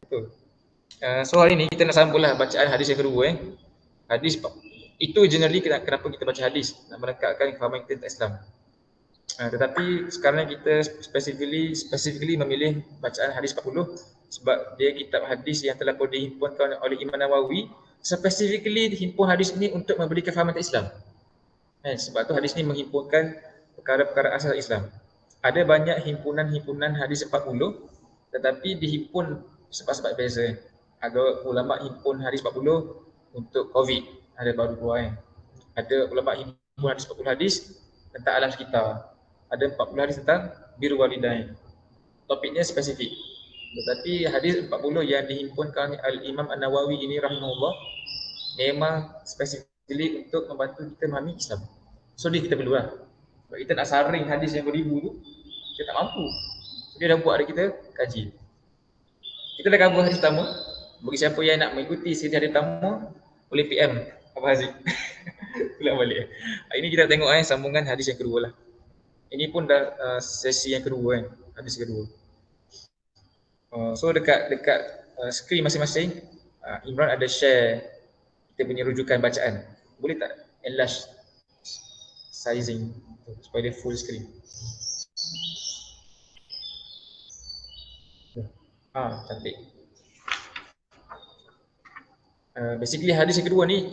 Betul. So hari ni kita nak sambunglah bacaan hadis yang kedua Hadis itu generally kenapa kita baca hadis, nak melengkapkan fahaman kita tentang Islam. Tetapi sekarang kita specifically memilih bacaan hadis 40 sebab dia kitab hadis yang telah pun dihimpunkan oleh Imam Nawawi, specifically dihimpun hadis ini untuk memberikan fahaman tentang Islam. Sebab tu hadis ini menghimpunkan perkara-perkara asas Islam. Ada banyak himpunan hadis 40 tetapi dihimpun sebab-sebab beza. Ada ulama himpun hadis 40 untuk COVID, ada baru keluar Ada ulama himpun hadis 40 hadis tentang alam sekitar. Ada 40 hadis tentang birrul walidain. Topiknya spesifik. Tetapi hadis 40 yang dihimpunkan Al-Imam An-Nawawi ini rahimahullah memang spesifik untuk membantu kita memahami Islam. So dia kita perlu lah. Sebab kita nak saring hadis yang beribu tu, kita tak mampu. So dia dah buat ada kita kaji. Kita dah cover hadis pertama. Bagi siapa yang nak mengikuti siri hadis pertama, boleh PM Abah Haziq. Pulang balik. Ini kita tengok sambungan hadis yang kedua lah. Ini pun dah sesi yang kedua hadis kedua. So dekat skrin masing-masing Imran ada share kita punya rujukan bacaan. Boleh tak enlarge sizing supaya dia full screen? Cantik. Basically hadis yang kedua ni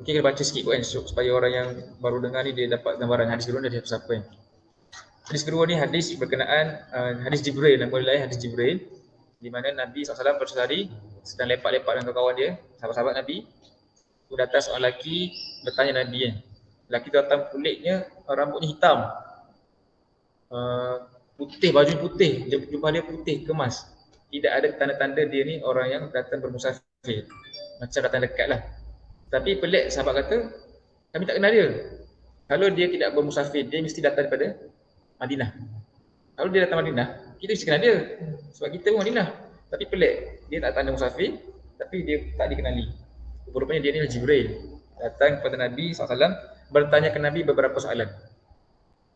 mungkin kita baca sikit kan supaya orang yang baru dengar ni dia dapat gambaran hadis kedua ni dari siapa Hadis kedua ni hadis berkenaan hadis Jibril, nama lain hadis Jibril, di mana Nabi SAW pada suatu hari sedang lepak-lepak dengan kawan dia, sahabat-sahabat Nabi. Tu datang seorang lelaki bertanya Nabi Lelaki tu datang kulitnya, rambutnya hitam. Putih, baju putih, jubah dia putih, kemas. Tidak ada tanda-tanda dia ni orang yang datang bermusafir. Macam datang dekat lah. Tapi pelik sahabat kata, kami tak kenal dia. Kalau dia tidak bermusafir, dia mesti datang daripada Madinah. Kalau dia datang Madinah, kita mesti kenal dia. Sebab kita pun Madinah. Tapi pelik, dia tak tanda musafir, tapi dia tak dikenali. Rupanya dia ni Jibril. Datang kepada Nabi SAW, bertanya ke Nabi beberapa soalan.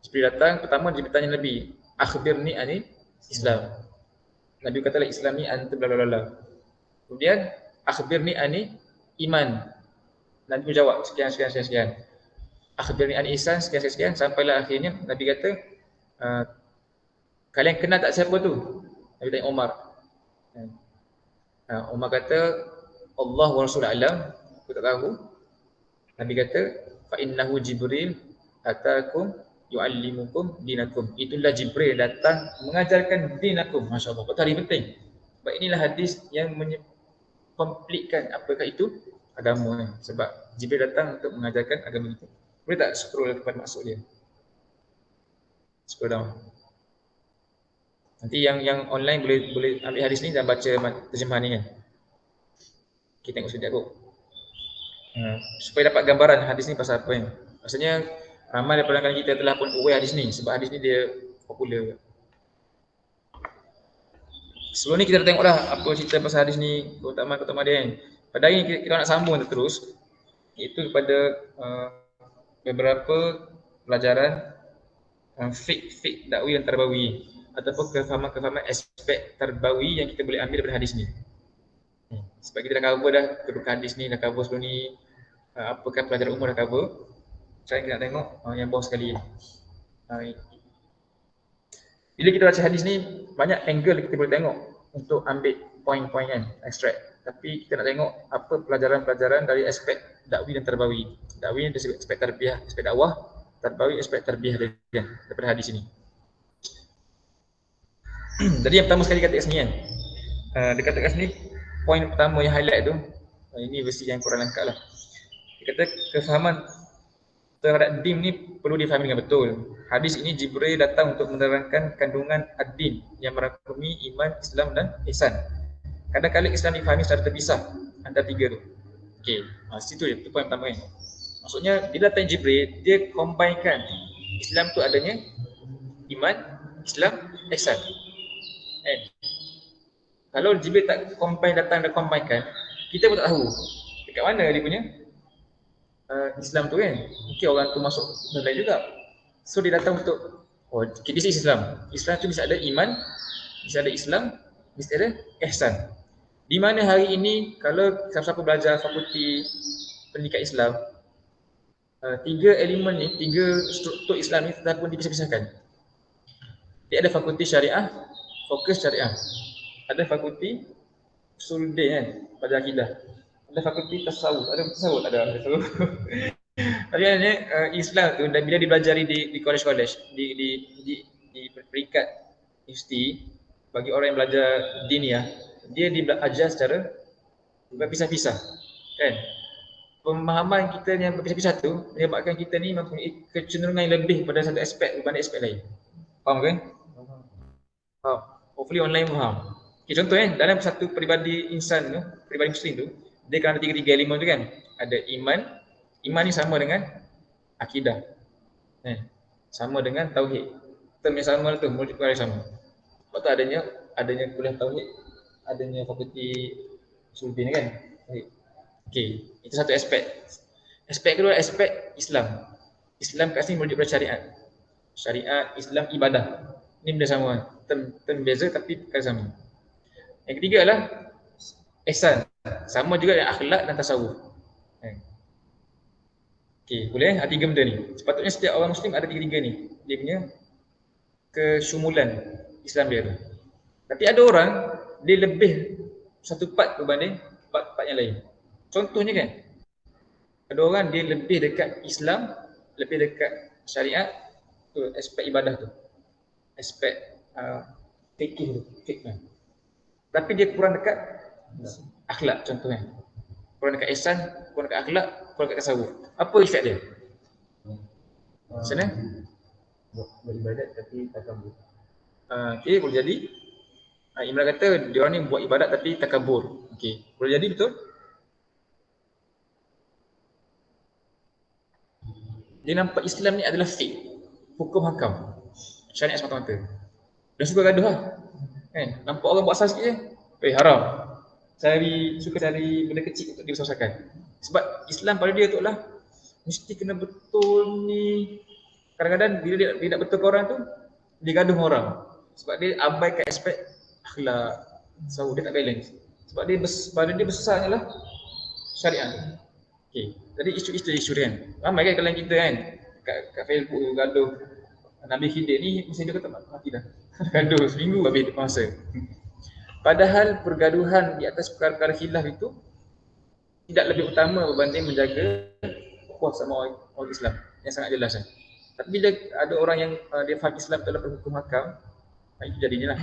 Jibril datang, pertama dia bertanya Nabi, akhbirni anil Islam. Nabi katalah Islam ni anta bla bla bla. Kemudian akhbirni anil iman. Nabi menjawab sekian. Akhbirni anil ihsan sekian. Sampailah akhirnya Nabi kata, kalian kenal tak siapa tu? Nabi tanya Umar. Umar kata, Allah wa Rasul alam, aku tak tahu. Nabi kata, fa innahu Jibril atakum yu'allimukum dinakum. Itulah Jibril datang mengajarkan dinakum. Masya-Allah. Betul, hari penting. Sebab inilah hadis yang komplitkan apakah itu agama Sebab Jibril datang untuk mengajarkan agama kita. Boleh tak scroll kepada maksud dia? Scroll down. Nanti yang online boleh ambil hadis ni dan baca terjemahan ni kan. Kita tengok sekejap kot. Supaya dapat gambaran hadis ni pasal apa Maksudnya ramai daripada kalangan kita telah pun aware hadis ni sebab hadis ni dia popular. Sebelum ni kita dah tengok dah apa cerita pasal hadis ni, keutamaan dia Pada hari ni kita nak sambung terus iaitu kepada beberapa pelajaran fiqh dakwi dan tarbawi ataupun kefahaman aspek tarbawi yang kita boleh ambil daripada hadis ni. Sebab kita dah cover dah kedudukan hadis ni, dah cover sebelum ni apakah pelajaran umum dah cover. Sekarang kita nak tengok yang bawah sekali. Bila kita baca hadis ni, banyak angle kita boleh tengok untuk ambil poin-poin kan, extract. Tapi kita nak tengok apa pelajaran-pelajaran dari aspek dakwi dan tarbawi. Dakwi dari aspek tarbiyah, aspek dakwah, tarbawi aspek tarbiyah daripada hadis ini. Jadi yang pertama sekali kata kat sini kan. Dia kata kat sini poin pertama yang highlight tu, ini versi yang Quran angkat lah. Dia kata kefahaman terhadap din ni perlu difahami dengan betul. Hadis ini Jibril datang untuk menerangkan kandungan ad-din yang merangkumi iman, Islam dan ihsan. Kadang-kadang Islam difahami secara terpisah antara tiga tu. Okey, situ je, tu poin pertama kan. Maksudnya dia datang Jibril, dia combinekan Islam tu adanya iman, Islam, ihsan. Kalau Jibril tak datang dan combinekan, kita pun tak tahu dekat mana dia punya Islam tu kan. Mungkin orang tu masuk lain juga. So dia datang untuk this is Islam. Islam tu bisa ada iman, bisa ada Islam, bisa ada ihsan. Di mana hari ini kalau siapa-siapa belajar fakulti pendidikan Islam, tiga elemen ni, tiga struktur Islam ni telah pun dipisah-pisahkan. Dia ada fakulti syariah, fokus syariah. Ada fakulti usuluddin kan, pada akidah. Ada fakulti tasawuf, ada tasawuf. Tapi Islam tu dan bila dipelajari di college-college, di peringkat universiti, bagi orang yang belajar diniyah, dia diajar secara berpisah-pisah kan. Pemahaman kita yang berpisah-pisah tu menyebabkan kita ni mempunyai kecenderungan yang lebih pada satu aspek berbanding aspek lain. Faham kan? Faham. Hopefully online faham. Okay, contoh kan, dalam satu peribadi insan tu, peribadi muslim tu, dia kan ada tiga elemen tu kan. Ada iman, iman ni sama dengan akidah. Sama dengan tauhid. Term yang sama tu, multiplier sama. Sebab tu adanya kuliah tauhid, adanya fakulti usuluddin kan. Okey, itu satu aspek. Aspek kedua aspek Islam. Islam kat sini merujuk pada syariat. Syariat, Islam, ibadah. Ini benda sama. Term beza tapi perkara sama. Yang ketiga adalah ihsan. Sama juga dengan akhlak dan tasawuf. Okey, boleh tiga benda ni. Sepatutnya setiap orang Muslim ada tiga-tiga ni. Dia punya kesyumulan Islam dia tu. Tapi ada orang dia lebih satu part berbanding part-part yang lain. Contohnya kan, ada orang dia lebih dekat Islam, lebih dekat syariat tu, aspek ibadah tu, aspek fikih tu, fikih. Tapi dia kurang dekat akhlak contohnya. Kurang dekat ihsan, kurang dekat akhlak, kurang dekat tasawuf. Apa efek dia? Macam mana? Beribadat tapi takabur. Okey, boleh jadi. Imran kata dia orang ni buat ibadat tapi takabur. Okey, boleh jadi betul? Dia nampak Islam ni adalah fiqh, hukum hakam, syariat semata-mata. Dia suka gaduh lah. Kan? Nampak orang buat asal sikit je, haram. Suka cari benda kecil untuk dibesar-besarkan. Sebab Islam pada dia tu lah mesti kena betul ni. Kadang-kadang bila dia nak betul ke orang tu, dia gaduh dengan orang. Sebab dia abaikan aspek akhlak, dia tak balance. Sebab dia besarnya lah syariat. Okay. Jadi isu dia kan. Ramai kan kalau kita kan kat Facebook tu gaduh Nabi Khidir ni mesti dia kata mati dah. Gaduh seminggu habis masa. Padahal pergaduhan di atas perkara-perkara khilaf itu tidak lebih utama berbanding menjaga ukhuwah sama orang Islam yang sangat jelas kan. Tapi bila ada orang yang dia faham Islam adalah hukum hakam, itu jadinya lah.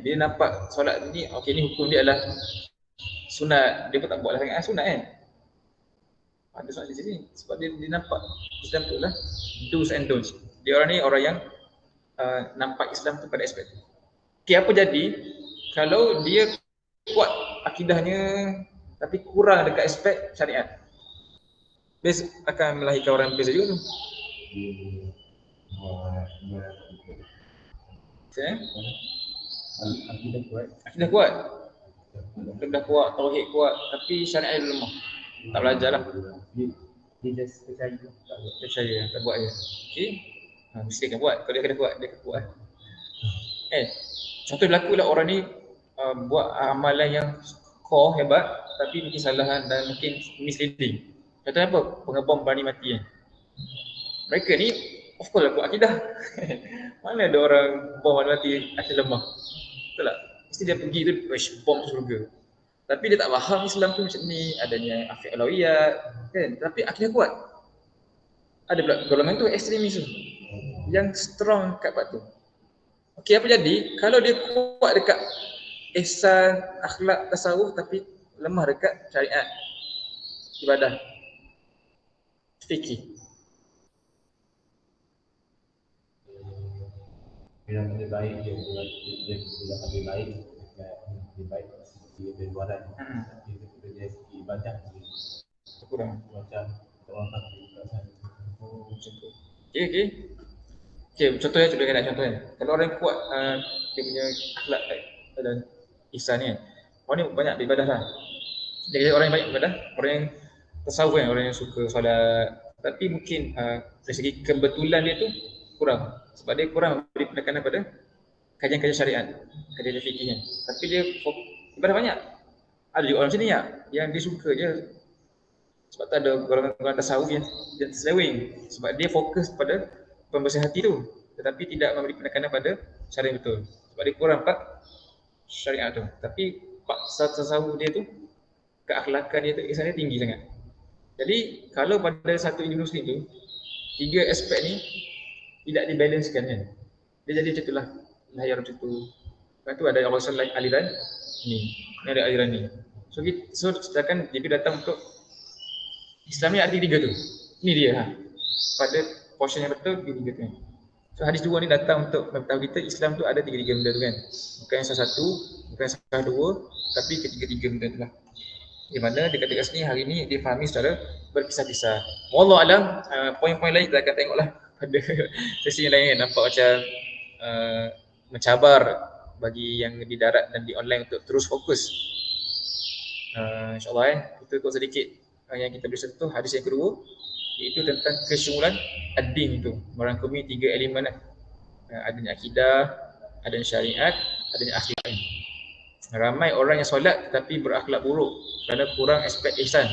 Dia nampak solat ni, okey ni hukum dia adalah sunat, dia pun tak buat lah sangat sunat kan. Ada soal di sini sebab dia nampak Islam tu lah do's and don'ts. Dia orang ni orang yang nampak Islam tu pada aspek tu. Okay, apa jadi kalau dia kuat akidahnya tapi kurang dekat aspek syariat? Dia akan melahirkan orang beza juga tu. Akidah kuat. Akidah kuat, tauhid kuat tapi syariat dia lemah. Tak belajar lah. Dia just percaya. Tak buat je. Okay. Mesti akan buat. Kalau dia kena buat, dia akan buat. Contoh berlaku lah orang ni buat amalan yang core hebat tapi mungkin kesalahan dan mungkin misleading. Contohnya apa? Pengebom berani mati kan. Mereka ni of course lah buat akidah. Mana ada orang bom berani mati akidah lemah. Betul tak? Mesti dia pergi tu bom surga. Tapi dia tak faham Islam tu macam ni, adanya afiq alawiyat kan, tapi akidah kuat. Ada pula golongan tu ekstremis tu yang strong kat part tu. Okey, apa jadi kalau dia kuat dekat ihsan, akhlak, tasawuf tapi lemah dekat syariat, ibadah, fikih. Bila lebih baik dia bila lebih baik lebih baik segi luaran tapi dari segi ibadah Kurang. macam orang kafir tak Oh, macam tu. Okey. Okey, contohnya contohnya. Kalau orang yang kuat dia punya akhlak dan ihsan ni kan. Orang ni banyak beribadah lah. Dia kata orang yang banyak beribadah, orang yang tasawuf kan, orang yang suka solat. Tapi mungkin dari segi kebetulan dia tu kurang. Sebab dia kurang beri penekanan pada kajian-kajian syariat, kajian fikihnya. Tapi dia ibadah banyak. Ada juga orang macam ni ya, yang dia suka je. Sebab tu ada golongan tasawuf yang terseleweng. Sebab dia fokus pada pembersihan hati tu, tetapi tidak memberi penekanan pada cara yang betul. Sebab dia kurang pak syariat tu. Tapi pak tasawuf dia tu, keakhlakan dia tu, ihsan dia tinggi sangat. Jadi kalau pada satu individu tu, tiga aspek ni tidak dibalancekan kan. Dia jadi macam itulah, lahir macam tu. Lepas tu ada Allah SWT aliran ni ada aliran ni. So sedangkan dia datang untuk Islam ni ada tiga tu. Ni dia pada portion yang betul tiga tu. So hadis dua ni datang untuk memberitahu kita Islam tu ada tiga-tiga benda tu kan. Bukan salah satu, bukan salah dua, tapi ketiga-tiga benda tu lah. Di mana dekat sini hari ni dia fahami secara berpisah-pisah. Wallahu alam, poin-poin lain kita akan tengoklah pada sesi yang lain kan. Nampak macam mencabar bagi yang di darat dan di online untuk terus fokus. InsyaAllah itu tu sedikit yang kita boleh sentuh. Hadis yang kedua iaitu tentang kesyumulan ad-din itu, merangkumi tiga elemen adanya akidah, adanya syariat, adanya akhlak. Ramai orang yang solat tetapi berakhlak buruk kerana kurang aspek ihsan,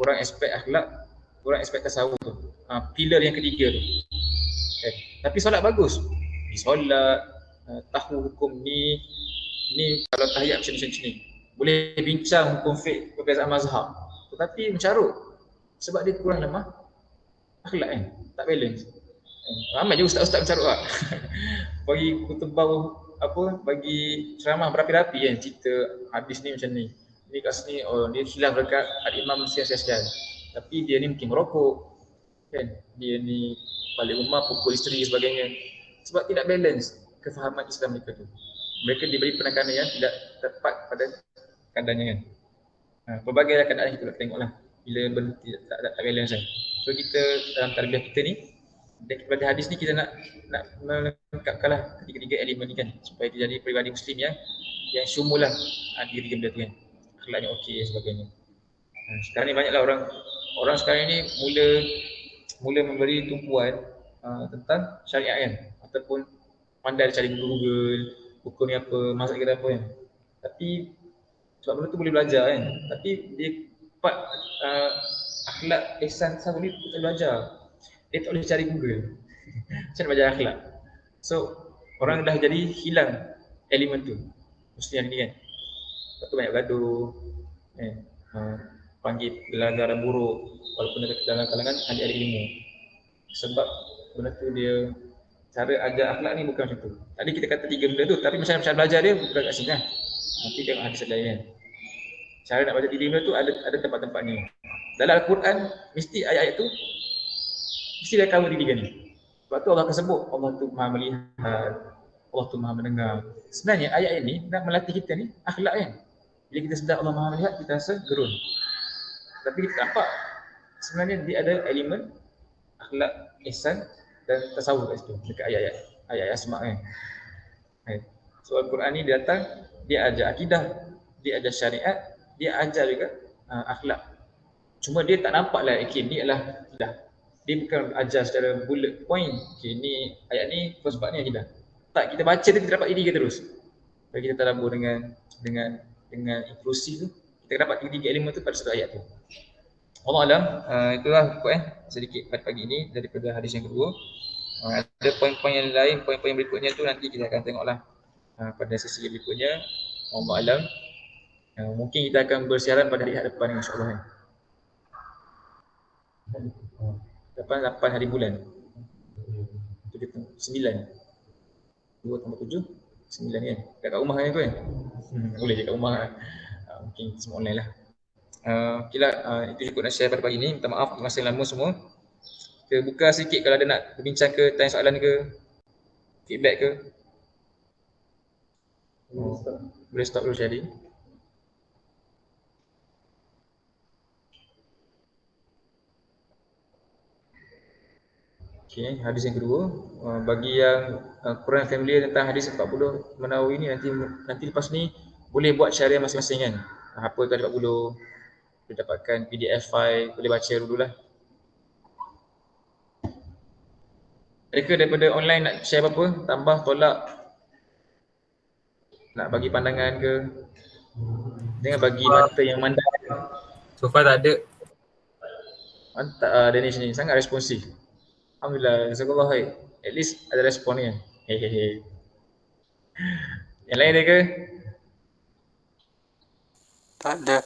kurang aspek akhlak, kurang aspek tasawuf tu. Pilar yang ketiga tu. Tapi solat bagus. Solat, tahu hukum ni kalau tahiyat macam ni. Boleh bincang hukum fiqh, perbezaan mazhab. Tetapi mencarut sebab dia kurang lemah akhlak kan, tak balance. Ramai je ustaz-ustaz mencarut lah. Bagi kutubah bagi ceramah berapi-rapi kan, cerita hadis ni macam ni. Ni kat sini dia khilaf dekat al-imam sial-sial. Tapi dia ni mungkin merokok kan. Dia ni balik rumah pukul isteri sebagainya. Sebab tidak balance kefahaman Islam mereka tu. Mereka diberi penekanan yang tidak tepat pada keadaannya kan. Pelbagai keadaan kita tengoklah bila benda tak balance kan. So kita dalam tarbiyah kita ni, daripada hadis ni kita nak melengkapkanlah ketiga-tiga elemen ni kan, supaya kita jadi peribadi muslim yang syumul lah tiga-tiga benda tu kan. Akhlaknya okey dan sebagainya. Sekarang ni banyaklah orang sekarang ni mula memberi tumpuan tentang syariat kan, ataupun pandai cari Google buku ni apa, masak kita apa kan. Tapi sebab benda tu boleh belajar kan, tapi dia part akhlak ihsan tasawuf ni kita belajar. Dia tak boleh cari Google. Macam nak belajar akhlak. So orang dah jadi hilang elemen tu. Mesti hari ni kan. Lepas tu banyak gaduh kan. Panggil gelar-gelar buruk walaupun dalam kalangan ahli-ahli ilmu. Sebab benda tu dia cara ajar akhlak ni bukan macam tu. Tadi kita kata tiga benda tu, tapi macam belajar dia bukan kat sini kan. Nanti tengok hadis lain kan. Cara nak baca tiga benda tu ada tempat-tempatnya. Dalam Al-Quran mesti ayat-ayat tu mesti dia cover tiga ni. Sebab tu Allah akan sebut Allah tu Maha melihat, Allah tu Maha mendengar. Sebenarnya ayat ini nak melatih kita ni akhlak kan. Bila kita sedar Allah Maha melihat, kita rasa gerun. Tapi kita nampak sebenarnya dia ada elemen akhlak, ihsan dan tasawuf kat situ dekat ayat-ayat asma kan. So Al-Quran ni dia datang, dia ajar akidah, dia ajar syariat, dia ajar juga akhlak. Cuma dia tak nampak lah ni adalah akidah. Dia bukan ajar secara bullet point. Ni ayat ni sebab ni akidah. Tak, kita baca tu kita dapat tiga terus. Kalau kita tadabbur dengan inklusif tu, kita dapat tiga elemen tu pada satu ayat tu. Allah alam, itulah sedikit pada pagi ini daripada hadis yang kedua. Ada poin-poin yang lain, poin-poin berikutnya tu nanti kita akan tengoklah pada sesi berikutnya. Allah alam. Mungkin kita akan bersiaran pada hari depan insya-Allah. 8 hari bulan. 9. 2 tambah 7, 9 kan. Kat rumah kan tu kan? Boleh je kat rumah kan. Mungkin semua online lah. Okay lah, itu cukup nak share pada pagi ni. Minta maaf masa lama semua. Kita buka sikit kalau ada nak berbincang ke, tanya soalan ke, feedback ke. Boleh stop dulu sharing. Okay, hadis yang kedua, bagi yang kurang familiar tentang hadis 40 Nawawi ni, nanti lepas ni boleh buat syariah masing-masing kan. Apa tu ada 40, boleh dapatkan PDF file, boleh baca dululah. Mereka daripada online nak share apa-apa, tambah, tolak, nak bagi pandangan ke, jangan bagi mata yang mandang. So far tak ada. Mantap Danish ni, sangat responsif. Alhamdulillah, jazakallah khair. At least ada respon ni kan. Hehehe. Yang lain ada ke? Tak ada.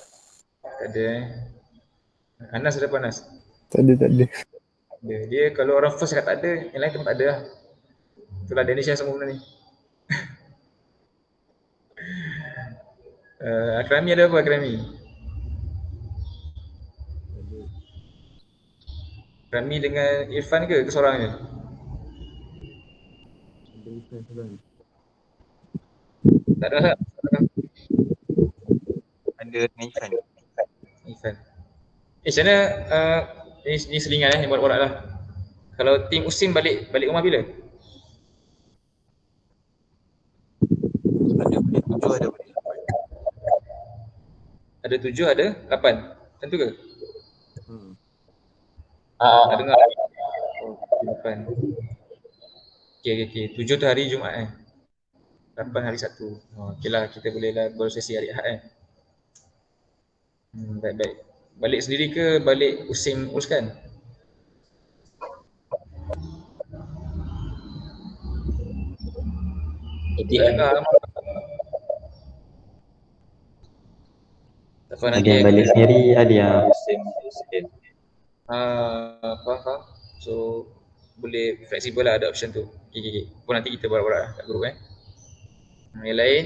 Tak ada Anas ada apa Anas? Tak ada. Dia kalau orang first cakap tak ada, yang lain pun tak ada lah. Itulah Danish yang semua benda ni. Akrami ada apa Akrami? Akrami dengan Irfan ke seorang je? Tak ada lah. Ada Naifan. Irfan. Macam mana ni selingan ni borak-borak lah. Kalau tim Usim balik rumah bila? Ada boleh 7, ada boleh 8. Ada 7, ada 8. Tentu ke? Tak dengar. Oh, 8. Okay. 7 tu hari Jumaat 8 hari Sabtu. Okey lah, kita boleh lah bersesi hari Ahad baik. Balik sendiri ke balik Usim uruskan? ATM. Ada yang balik sendiri, ada yang Usim. Faham. So boleh fleksibel lah, ada option tu. Okay. Pun nanti kita borak-borak lah kat grup Yang lain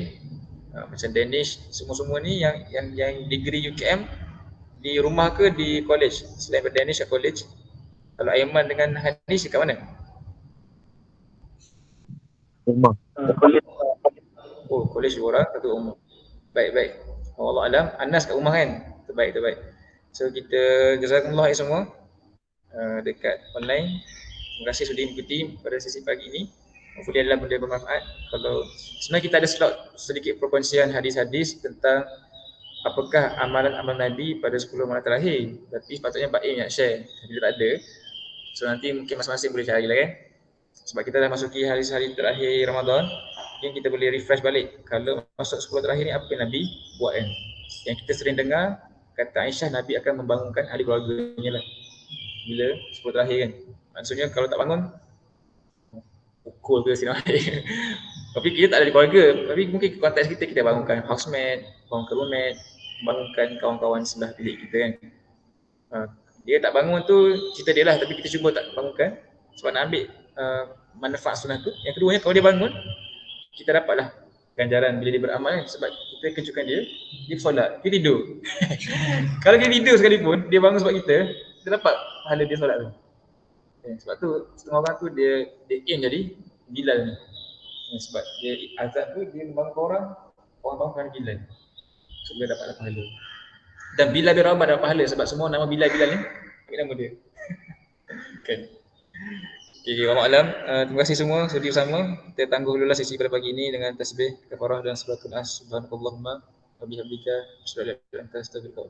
macam Danish, semua ni yang degree UKM di rumah ke di college? Selain Danish kat college. Kalau Aiman dengan Hanis kat mana? Rumah. Oh, college dua orang, satu rumah. Baik. Allah alam. Anas kat rumah kan? Terbaik. So kita jazakumullah semua dekat online. Terima kasih sudah mengikuti pada sesi pagi ini. Hopefully adalah benda bermanfaat. Kalau sebenarnya kita ada slot sedikit perkongsian hadis-hadis tentang apakah amalan-amalan Nabi pada 10 malam terakhir. Tapi sepatutnya Baim nak share. Kita tak ada. So nanti mungkin masing-masing boleh cari lah kan. Sebab kita dah masuki hari-hari terakhir Ramadan, mungkin kita boleh refresh balik. Kalau masuk 10 terakhir ni apa yang Nabi buat kan. Yang kita sering dengar, kata Aisyah Nabi akan membangunkan ahli keluarganya lah. Bila 10 terakhir kan. Maksudnya kalau tak bangun, pukul ke sinar air. Tapi kita tak ada di keluarga. Tapi mungkin konteks kita bangunkan housemate, bangunkan roommate, bangunkan kawan-kawan sebelah bilik kita kan. Dia tak bangun tu cerita dia lah, tapi kita cuba tak bangunkan sebab nak ambil manfaat sunnah tu. Yang keduanya kalau dia bangun, kita dapatlah ganjaran bila dia beramal kan. Sebab kita kejutkan dia solat, dia tidur. Kalau dia tidur sekalipun, dia bangun sebab kita dapat pahala dia solat tu. Sebab tu setengah orang tu dia aim jadi Bilal ni. Sebab dia azab tu dia bangun orang bangun kerana Bilal. So dia dapatlah pahala. Dan Bilal dia Rabah dapat pahala sebab semua nama Bilal ni ambil nama dia. Kan. Okay, wallahualam. Terima kasih semua sudi bersama. Kita tangguh dulu lah sesi pada pagi ini dengan tasbih, kafarah dan salatul as. Subhanakallahumma wa bihamdika asyhadu an la ilaha illa anta astaghfiruka